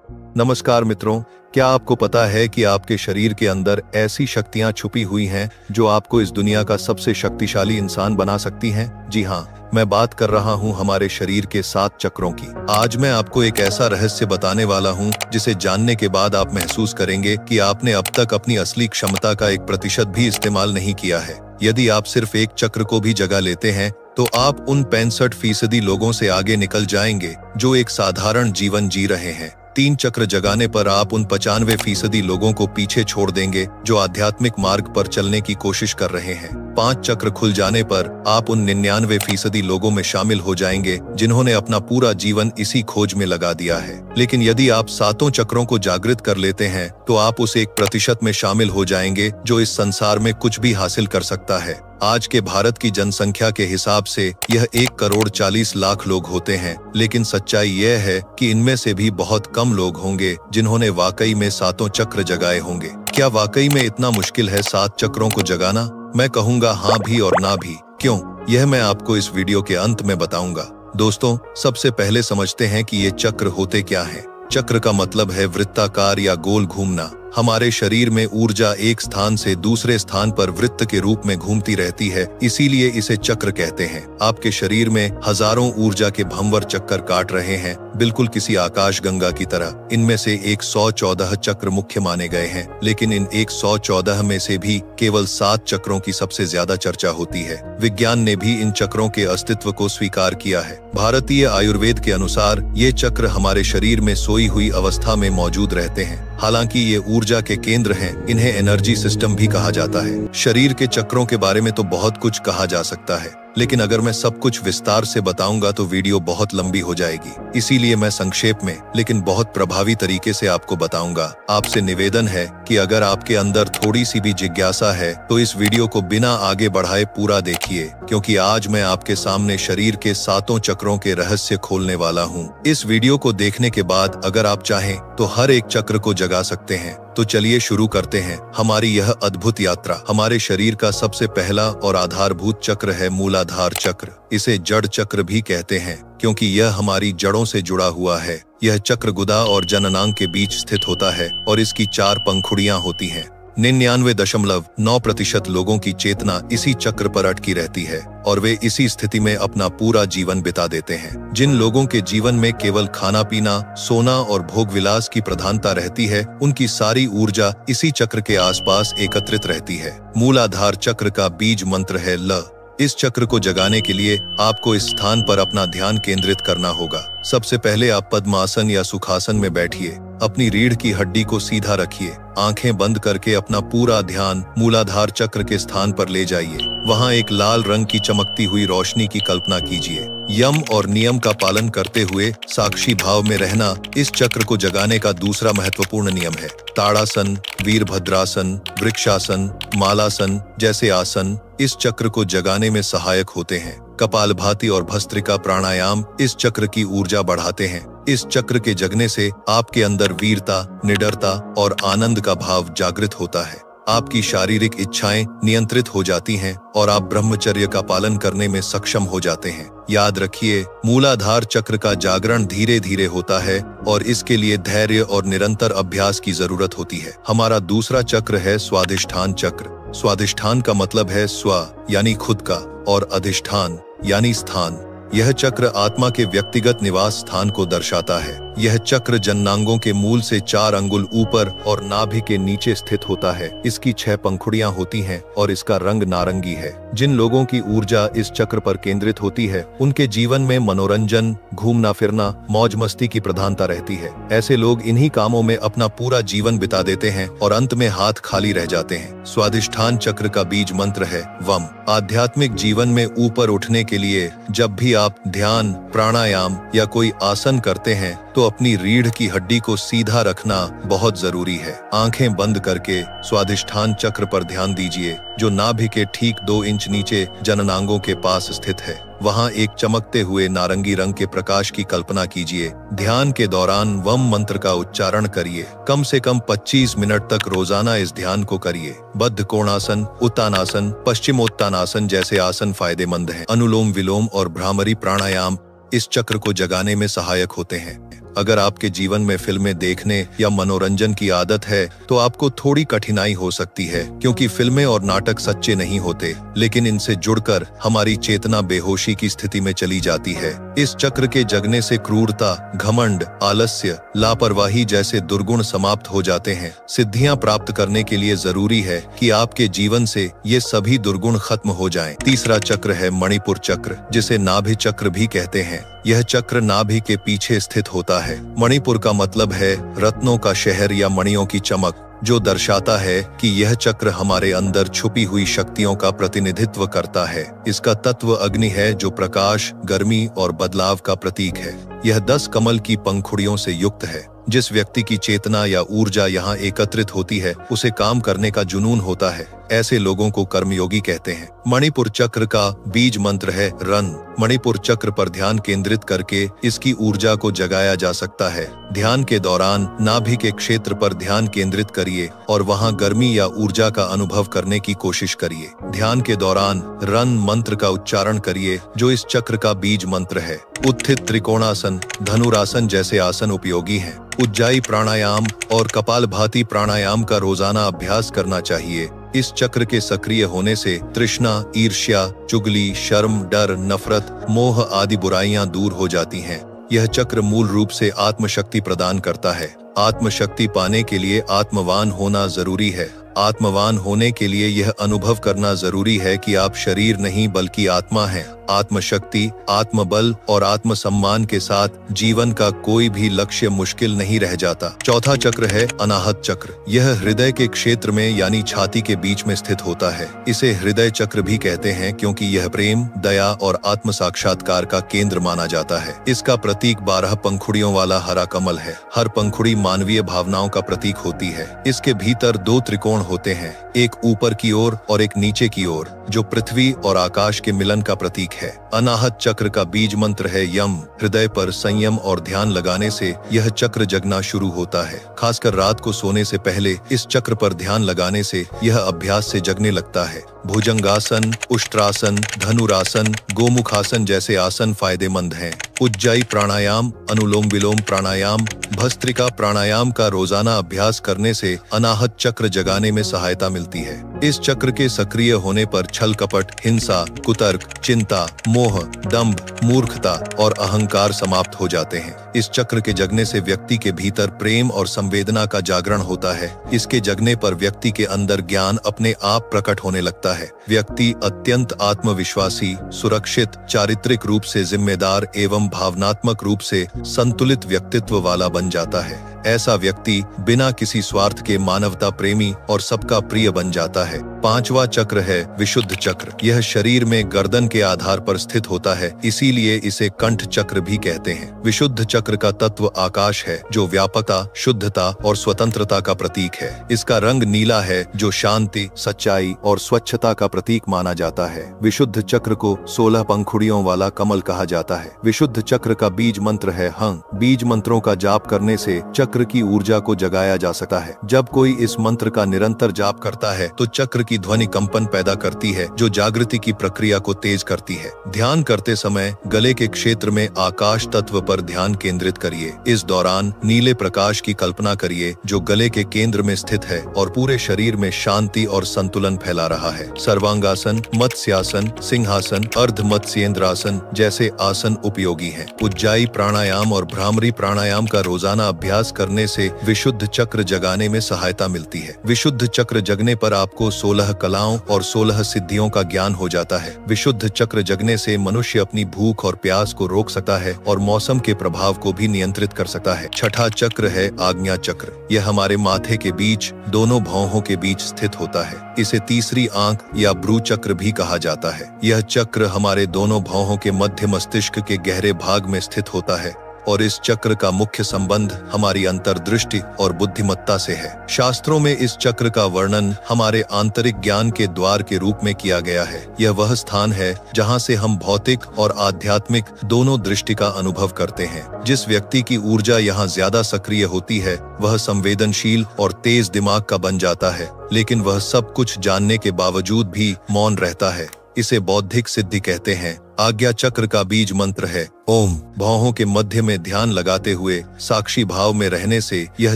नमस्कार मित्रों, क्या आपको पता है कि आपके शरीर के अंदर ऐसी शक्तियां छुपी हुई हैं जो आपको इस दुनिया का सबसे शक्तिशाली इंसान बना सकती हैं? जी हाँ, मैं बात कर रहा हूं हमारे शरीर के 7 चक्रों की। आज मैं आपको एक ऐसा रहस्य बताने वाला हूं जिसे जानने के बाद आप महसूस करेंगे कि आपने अब तक अपनी असली क्षमता का 1% भी इस्तेमाल नहीं किया है। यदि आप सिर्फ एक चक्र को भी जगा लेते हैं तो आप उन 65% लोगों से आगे निकल जाएंगे जो एक साधारण जीवन जी रहे हैं। 3 चक्र जगाने पर आप उन 95% लोगों को पीछे छोड़ देंगे जो आध्यात्मिक मार्ग पर चलने की कोशिश कर रहे हैं। 5 चक्र खुल जाने पर आप उन 99% लोगों में शामिल हो जाएंगे जिन्होंने अपना पूरा जीवन इसी खोज में लगा दिया है। लेकिन यदि आप 7 चक्रों को जागृत कर लेते हैं तो आप उस 1% में शामिल हो जाएंगे जो इस संसार में कुछ भी हासिल कर सकता है। आज के भारत की जनसंख्या के हिसाब से यह 1,40,00,000 लोग होते हैं, लेकिन सच्चाई यह है कि इनमें से भी बहुत कम लोग होंगे जिन्होंने वाकई में 7 चक्र जगाए होंगे। क्या वाकई में इतना मुश्किल है 7 चक्रों को जगाना? मैं कहूँगा हाँ भी और ना भी। क्यों? यह मैं आपको इस वीडियो के अंत में बताऊंगा। दोस्तों, सबसे पहले समझते हैं कि ये चक्र होते क्या हैं। चक्र का मतलब है वृत्ताकार या गोल घूमना। हमारे शरीर में ऊर्जा एक स्थान से दूसरे स्थान पर वृत्त के रूप में घूमती रहती है, इसीलिए इसे चक्र कहते हैं। आपके शरीर में हजारों ऊर्जा के भंवर चक्कर काट रहे हैं, बिल्कुल किसी आकाश गंगा की तरह। इनमें से 114 चक्र मुख्य माने गए हैं, लेकिन इन 114 में से भी केवल 7 चक्रों की सबसे ज्यादा चर्चा होती है। विज्ञान ने भी इन चक्रों के अस्तित्व को स्वीकार किया है। भारतीय आयुर्वेद के अनुसार ये चक्र हमारे शरीर में सोई हुई अवस्था में मौजूद रहते हैं। हालांकि ये ऊर्जा के केंद्र हैं, इन्हें एनर्जी सिस्टम भी कहा जाता है। शरीर के चक्रों के बारे में तो बहुत कुछ कहा जा सकता है, लेकिन अगर मैं सब कुछ विस्तार से बताऊंगा तो वीडियो बहुत लंबी हो जाएगी। इसीलिए मैं संक्षेप में लेकिन बहुत प्रभावी तरीके से आपको बताऊंगा। आपसे निवेदन है कि अगर आपके अंदर थोड़ी सी भी जिज्ञासा है तो इस वीडियो को बिना आगे बढ़ाए पूरा देखिए, क्योंकि आज मैं आपके सामने शरीर के 7 चक्रों के रहस्य खोलने वाला हूँ। इस वीडियो को देखने के बाद अगर आप चाहें तो हर एक चक्र को जगा सकते हैं। तो चलिए शुरू करते हैं हमारी यह अद्भुत यात्रा। हमारे शरीर का सबसे पहला और आधारभूत चक्र है मूलाधार चक्र। इसे जड़ चक्र भी कहते हैं क्योंकि यह हमारी जड़ों से जुड़ा हुआ है। यह चक्र गुदा और जननांग के बीच स्थित होता है और इसकी 4 पंखुड़ियां होती हैं। 99.9% लोगों की चेतना इसी चक्र पर अटकी रहती है और वे इसी स्थिति में अपना पूरा जीवन बिता देते हैं। जिन लोगों के जीवन में केवल खाना पीना, सोना और भोग विलास की प्रधानता रहती है, उनकी सारी ऊर्जा इसी चक्र के आसपास एकत्रित रहती है। मूलाधार चक्र का बीज मंत्र है ल। इस चक्र को जगाने के लिए आपको इस स्थान पर अपना ध्यान केंद्रित करना होगा। सबसे पहले आप पद्मासन या सुखासन में बैठिए। अपनी रीढ़ की हड्डी को सीधा रखिए। आंखें बंद करके अपना पूरा ध्यान मूलाधार चक्र के स्थान पर ले जाइए। वहां एक लाल रंग की चमकती हुई रोशनी की कल्पना कीजिए। यम और नियम का पालन करते हुए साक्षी भाव में रहना इस चक्र को जगाने का दूसरा महत्वपूर्ण नियम है। ताड़ासन, वीरभद्रासन, वृक्षासन, मालासन जैसे आसन इस चक्र को जगाने में सहायक होते हैं। कपालभाति और भस्त्रिका प्राणायाम इस चक्र की ऊर्जा बढ़ाते हैं। इस चक्र के जगने से आपके अंदर वीरता, निडरता और आनंद का भाव जागृत होता है। आपकी शारीरिक इच्छाएं नियंत्रित हो जाती हैं और आप ब्रह्मचर्य का पालन करने में सक्षम हो जाते हैं। याद रखिए, मूलाधार चक्र का जागरण धीरे धीरे होता है और इसके लिए धैर्य और निरंतर अभ्यास की जरूरत होती है। हमारा दूसरा चक्र है स्वादिष्ठान चक्र। स्वादिष्ठान का मतलब है स्व यानी खुद का और अधिष्ठान यानी स्थान। यह चक्र आत्मा के व्यक्तिगत निवास स्थान को दर्शाता है। यह चक्र जननांगों के मूल से 4 अंगुल ऊपर और नाभि के नीचे स्थित होता है। इसकी 6 पंखुड़ियां होती हैं और इसका रंग नारंगी है। जिन लोगों की ऊर्जा इस चक्र पर केंद्रित होती है, उनके जीवन में मनोरंजन, घूमना फिरना, मौज मस्ती की प्रधानता रहती है। ऐसे लोग इन्हीं कामों में अपना पूरा जीवन बिता देते हैं और अंत में हाथ खाली रह जाते हैं। स्वादिष्ठान चक्र का बीज मंत्र है वम। आध्यात्मिक जीवन में ऊपर उठने के लिए जब भी आप ध्यान, प्राणायाम या कोई आसन करते हैं तो अपनी रीढ़ की हड्डी को सीधा रखना बहुत जरूरी है। आंखें बंद करके स्वादिष्ठान चक्र पर ध्यान दीजिए, जो नाभि के ठीक 2 इंच नीचे जननांगों के पास स्थित है। वहां एक चमकते हुए नारंगी रंग के प्रकाश की कल्पना कीजिए। ध्यान के दौरान वम मंत्र का उच्चारण करिए। कम से कम 25 मिनट तक रोजाना इस ध्यान को करिए। बद्ध कोणासन, उत्तानासन, पश्चिमोत्तानासन जैसे आसन फायदेमंद हैं। अनुलोम विलोम और भ्रामरी प्राणायाम इस चक्र को जगाने में सहायक होते हैं। अगर आपके जीवन में फिल्में देखने या मनोरंजन की आदत है तो आपको थोड़ी कठिनाई हो सकती है, क्योंकि फिल्में और नाटक सच्चे नहीं होते, लेकिन इनसे जुड़कर हमारी चेतना बेहोशी की स्थिति में चली जाती है। इस चक्र के जगने से क्रूरता, घमंड, आलस्य, लापरवाही जैसे दुर्गुण समाप्त हो जाते हैं। सिद्धियां प्राप्त करने के लिए जरूरी है कि आपके जीवन से ये सभी दुर्गुण खत्म हो जाएं। तीसरा चक्र है मणिपुर चक्र, जिसे नाभि चक्र भी कहते हैं। यह चक्र नाभि के पीछे स्थित होता है। मणिपुर का मतलब है रत्नों का शहर या मणियों की चमक, जो दर्शाता है कि यह चक्र हमारे अंदर छुपी हुई शक्तियों का प्रतिनिधित्व करता है। इसका तत्व अग्नि है, जो प्रकाश, गर्मी और बदलाव का प्रतीक है। यह 10 कमल की पंखुड़ियों से युक्त है। जिस व्यक्ति की चेतना या ऊर्जा यहाँ एकत्रित होती है, उसे काम करने का जुनून होता है। ऐसे लोगों को कर्मयोगी कहते हैं। मणिपुर चक्र का बीज मंत्र है रन। मणिपुर चक्र पर ध्यान केंद्रित करके इसकी ऊर्जा को जगाया जा सकता है। ध्यान के दौरान नाभि के क्षेत्र पर ध्यान केंद्रित करिए और वहां गर्मी या ऊर्जा का अनुभव करने की कोशिश करिए। ध्यान के दौरान रन मंत्र का उच्चारण करिए, जो इस चक्र का बीज मंत्र है। उत्थित त्रिकोणासन, धनुरासन जैसे आसन उपयोगी हैं। उज्जाई प्राणायाम और कपालभाति प्राणायाम का रोजाना अभ्यास करना चाहिए। इस चक्र के सक्रिय होने से तृष्णा, ईर्ष्या, चुगली, शर्म, डर, नफरत, मोह आदि बुराइयां दूर हो जाती हैं। यह चक्र मूल रूप से आत्मशक्ति प्रदान करता है। आत्मशक्ति पाने के लिए आत्मवान होना जरूरी है। आत्मवान होने के लिए यह अनुभव करना जरूरी है कि आप शरीर नहीं बल्कि आत्मा हैं। आत्मशक्ति, आत्मबल और आत्मसम्मान के साथ जीवन का कोई भी लक्ष्य मुश्किल नहीं रह जाता। चौथा चक्र है अनाहत चक्र। यह हृदय के क्षेत्र में यानी छाती के बीच में स्थित होता है। इसे हृदय चक्र भी कहते हैं, क्योंकि यह प्रेम, दया और आत्म साक्षात्कार का केंद्र माना जाता है। इसका प्रतीक 12 पंखुड़ियों वाला हरा कमल है। हर पंखुड़ी मानवीय भावनाओं का प्रतीक होती है। इसके भीतर 2 त्रिकोण होते हैं, एक ऊपर की ओर और एक नीचे की ओर, जो पृथ्वी और आकाश के मिलन का प्रतीक है। अनाहत चक्र का बीज मंत्र है यम। हृदय पर संयम और ध्यान लगाने से यह चक्र जगना शुरू होता है। खासकर रात को सोने से पहले इस चक्र पर ध्यान लगाने से यह अभ्यास से जगने लगता है। भुजंगासन, उष्ट्रासन, धनुरासन, गोमुखासन जैसे आसन फायदेमंद हैं। उज्जाई प्राणायाम, अनुलोम विलोम प्राणायाम, भस्त्रिका प्राणायाम का रोजाना अभ्यास करने से अनाहत चक्र जगाने में सहायता मिलती है। इस चक्र के सक्रिय होने पर छल कपट, हिंसा, कुतर्क, चिंता, मोह, दंभ, मूर्खता और अहंकार समाप्त हो जाते हैं। इस चक्र के जगने से व्यक्ति के भीतर प्रेम और संवेदना का जागरण होता है। इसके जगने पर व्यक्ति के अंदर ज्ञान अपने आप प्रकट होने लगता है। व्यक्ति अत्यंत आत्मविश्वासी, सुरक्षित, चारित्रिक रूप से जिम्मेदार एवं भावनात्मक रूप से संतुलित व्यक्तित्व वाला बन जाता है। ऐसा व्यक्ति बिना किसी स्वार्थ के मानवता प्रेमी और सबका प्रिय बन जाता है। पांचवा चक्र है विशुद्ध चक्र। यह शरीर में गर्दन के आधार पर स्थित होता है, इसीलिए इसे कंठ चक्र भी कहते हैं। विशुद्ध चक्र का तत्व आकाश है, जो व्यापकता, शुद्धता और स्वतंत्रता का प्रतीक है। इसका रंग नीला है, जो शांति, सच्चाई और स्वच्छता का प्रतीक माना जाता है। विशुद्ध चक्र को 16 पंखुड़ियों वाला कमल कहा जाता है। विशुद्ध चक्र का बीज मंत्र है हंग। बीज मंत्रों का जाप करने से चक्र की ऊर्जा को जगाया जा सकता है। जब कोई इस मंत्र का निरंतर जाप करता है तो चक्र की ध्वनि कंपन पैदा करती है, जो जागृति की प्रक्रिया को तेज करती है। ध्यान करते समय गले के क्षेत्र में आकाश तत्व पर ध्यान केंद्रित करिए। इस दौरान नीले प्रकाश की कल्पना करिए, जो गले के केंद्र में स्थित है और पूरे शरीर में शांति और संतुलन फैला रहा है। सर्वांगासन, मत्स्यासन, सिंहासन, अर्ध मत्स्येंद्रासन जैसे आसन उपयोगी हैं। उज्जाई प्राणायाम और भ्रामरी प्राणायाम का रोजाना अभ्यास करने से विशुद्ध चक्र जगाने में सहायता मिलती है। विशुद्ध चक्र जगने पर आपको 16 कलाओं और 16 सिद्धियों का ज्ञान हो जाता है। विशुद्ध चक्र जगने से मनुष्य अपनी भूख और प्यास को रोक सकता है और मौसम के प्रभाव को भी नियंत्रित कर सकता है। छठा चक्र है आज्ञा चक्र। यह हमारे माथे के बीच दोनों भौहों के बीच स्थित होता है। इसे तीसरी आंख या भ्रू चक्र भी कहा जाता है। यह चक्र हमारे दोनों भौहों के मध्य मस्तिष्क के गहरे भाग में स्थित होता है और इस चक्र का मुख्य संबंध हमारी अंतर्दृष्टि और बुद्धिमत्ता से है। शास्त्रों में इस चक्र का वर्णन हमारे आंतरिक ज्ञान के द्वार के रूप में किया गया है। यह वह स्थान है जहां से हम भौतिक और आध्यात्मिक दोनों दृष्टि का अनुभव करते हैं। जिस व्यक्ति की ऊर्जा यहाँ ज्यादा सक्रिय होती है, वह संवेदनशील और तेज दिमाग का बन जाता है, लेकिन वह सब कुछ जानने के बावजूद भी मौन रहता है। इसे बौद्धिक सिद्धि कहते हैं। आज्ञा चक्र का बीज मंत्र है ओम। भौहों के मध्य में ध्यान लगाते हुए साक्षी भाव में रहने से यह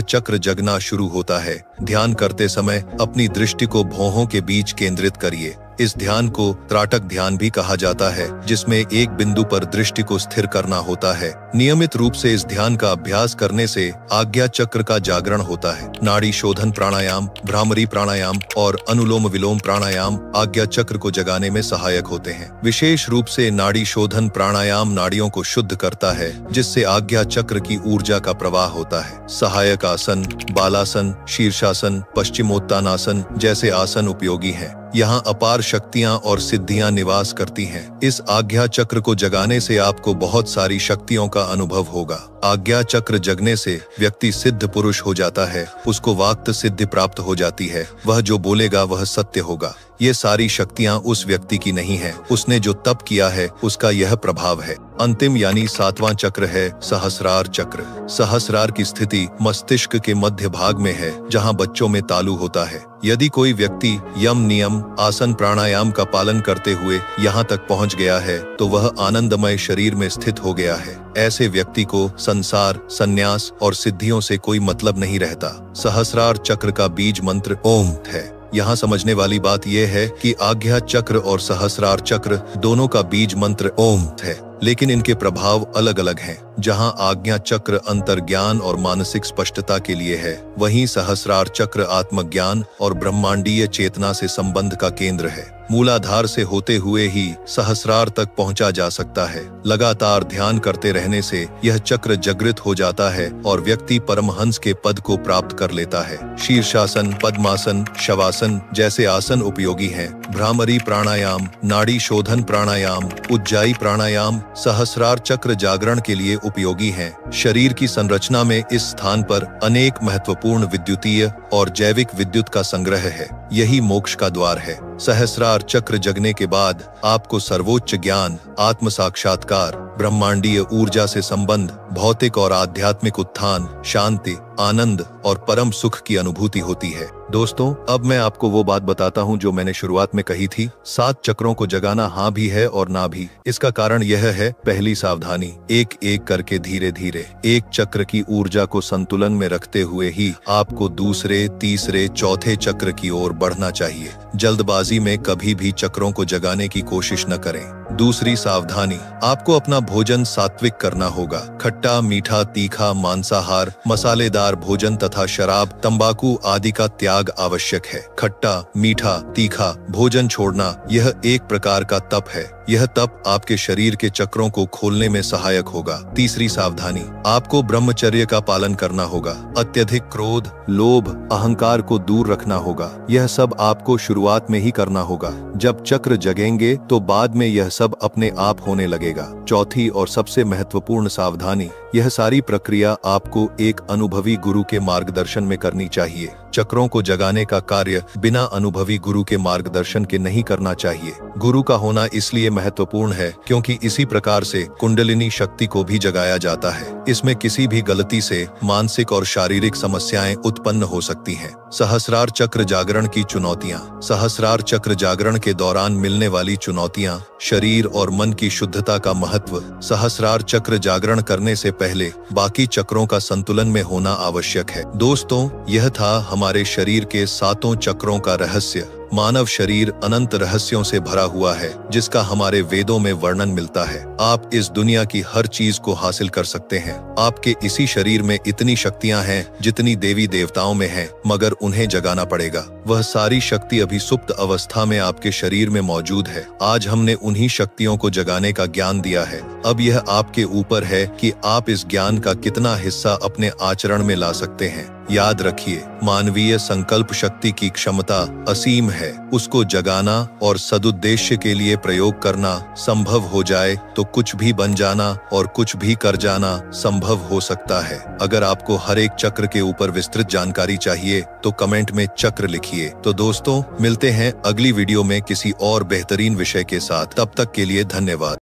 चक्र जगना शुरू होता है। ध्यान करते समय अपनी दृष्टि को भौहों के बीच केंद्रित करिए। इस ध्यान को त्राटक ध्यान भी कहा जाता है, जिसमें एक बिंदु पर दृष्टि को स्थिर करना होता है। नियमित रूप से इस ध्यान का अभ्यास करने से आज्ञा चक्र का जागरण होता है। नाड़ी शोधन प्राणायाम, भ्रामरी प्राणायाम और अनुलोम विलोम प्राणायाम आज्ञा चक्र को जगाने में सहायक होते हैं। विशेष रूप से नाड़ी शोधन प्राणायाम नाड़ियों को शुद्ध करता है, जिससे आज्ञा चक्र की ऊर्जा का प्रवाह होता है। सहायक आसन, बालासन, शीर्षासन, पश्चिमोत्तानासन जैसे आसन उपयोगी हैं। यहाँ अपार शक्तियाँ और सिद्धियाँ निवास करती हैं। इस आज्ञा चक्र को जगाने से आपको बहुत सारी शक्तियों का अनुभव होगा। आज्ञा चक्र जगने से व्यक्ति सिद्ध पुरुष हो जाता है, उसको वाक्त सिद्धि प्राप्त हो जाती है, वह जो बोलेगा वह सत्य होगा। ये सारी शक्तियाँ उस व्यक्ति की नहीं है, उसने जो तप किया है उसका यह प्रभाव है। अंतिम यानी 7वां चक्र है सहस्रार चक्र। सहस्रार की स्थिति मस्तिष्क के मध्य भाग में है, जहाँ बच्चों में तालु होता है। यदि कोई व्यक्ति यम नियम, आसन, प्राणायाम का पालन करते हुए यहाँ तक पहुँच गया है तो वह आनंदमय शरीर में स्थित हो गया है। ऐसे व्यक्ति को संसार, संन्यास और सिद्धियों से कोई मतलब नहीं रहता। सहस्रार चक्र का बीज मंत्र ओम है। यहाँ समझने वाली बात यह है कि आज्ञा चक्र और सहस्रार चक्र दोनों का बीज मंत्र ओम है, लेकिन इनके प्रभाव अलग अलग हैं। जहाँ आज्ञा चक्र अंतर्ज्ञान और मानसिक स्पष्टता के लिए है, वहीं सहस्रार चक्र आत्मज्ञान और ब्रह्मांडीय चेतना से संबंध का केंद्र है। मूलाधार से होते हुए ही सहस्रार तक पहुंचा जा सकता है। लगातार ध्यान करते रहने से यह चक्र जागृत हो जाता है और व्यक्ति परमहंस के पद को प्राप्त कर लेता है। शीर्षासन, पद्मासन, शवासन जैसे आसन उपयोगी हैं। भ्रामरी प्राणायाम, नाड़ी शोधन प्राणायाम, उज्जाई प्राणायाम सहस्रार चक्र जागरण के लिए उपयोगी हैं। शरीर की संरचना में इस स्थान पर अनेक महत्वपूर्ण विद्युतीय और जैविक विद्युत का संग्रह है। यही मोक्ष का द्वार है। सहस्रार चक्र जगने के बाद आपको सर्वोच्च ज्ञान, आत्म साक्षात्कार, ब्रह्मांडीय ऊर्जा से संबंध, भौतिक और आध्यात्मिक उत्थान, शांति, आनंद और परम सुख की अनुभूति होती है। दोस्तों, अब मैं आपको वो बात बताता हूँ जो मैंने शुरुआत में कही थी। 7 चक्रों को जगाना हाँ भी है और ना भी। इसका कारण यह है, पहली सावधानी, एक एक करके धीरे धीरे एक चक्र की ऊर्जा को संतुलन में रखते हुए ही आपको दूसरे, तीसरे, चौथे चक्र की ओर बढ़ना चाहिए। जल्दबाजी में कभी भी चक्रों को जगाने की कोशिश न करें। दूसरी सावधानी, आपको अपना भोजन सात्विक करना होगा। खट्टा, मीठा, तीखा, मांसाहार, मसालेदार भोजन तथा शराब, तंबाकू आदि का त्याग आवश्यक है। खट्टा, मीठा, तीखा भोजन छोड़ना यह एक प्रकार का तप है। यह तप आपके शरीर के चक्रों को खोलने में सहायक होगा। तीसरी सावधानी, आपको ब्रह्मचर्य का पालन करना होगा। अत्यधिक क्रोध, लोभ, अहंकार को दूर रखना होगा। यह सब आपको शुरुआत में ही करना होगा। जब चक्र जगेंगे तो बाद में यह सब अपने आप होने लगेगा। चौथी और सबसे महत्वपूर्ण सावधानी, यह सारी प्रक्रिया आपको एक अनुभवी गुरु के मार्गदर्शन में करनी चाहिए। चक्रों को जगाने का कार्य बिना अनुभवी गुरु के मार्गदर्शन के नहीं करना चाहिए। गुरु का होना इसलिए महत्वपूर्ण है क्योंकि इसी प्रकार से कुंडलिनी शक्ति को भी जगाया जाता है। इसमें किसी भी गलती से मानसिक और शारीरिक समस्याएं उत्पन्न हो सकती हैं। सहस्रार चक्र जागरण की चुनौतियां। सहस्रार चक्र जागरण के दौरान मिलने वाली चुनौतियां, शरीर और मन की शुद्धता का महत्व। सहस्रार चक्र जागरण करने से पहले बाकी चक्रों का संतुलन में होना आवश्यक है। दोस्तों, यह था हमारे शरीर के 7 चक्रों का रहस्य। मानव शरीर अनंत रहस्यों से भरा हुआ है, जिसका हमारे वेदों में वर्णन मिलता है। आप इस दुनिया की हर चीज को हासिल कर सकते हैं। आपके इसी शरीर में इतनी शक्तियां हैं जितनी देवी देवताओं में हैं, मगर उन्हें जगाना पड़ेगा। वह सारी शक्ति अभी सुप्त अवस्था में आपके शरीर में मौजूद है। आज हमने उन्हीं शक्तियों को जगाने का ज्ञान दिया है। अब यह आपके ऊपर है कि आप इस ज्ञान का कितना हिस्सा अपने आचरण में ला सकते हैं। याद रखिए, मानवीय संकल्प शक्ति की क्षमता असीम है। उसको जगाना और सदुद्देश्य के लिए प्रयोग करना संभव हो जाए तो कुछ भी बन जाना और कुछ भी कर जाना संभव हो सकता है। अगर आपको हर एक चक्र के ऊपर विस्तृत जानकारी चाहिए तो कमेंट में चक्र लिखिए। तो दोस्तों, मिलते हैं अगली वीडियो में किसी और बेहतरीन विषय के साथ। तब तक के लिए धन्यवाद।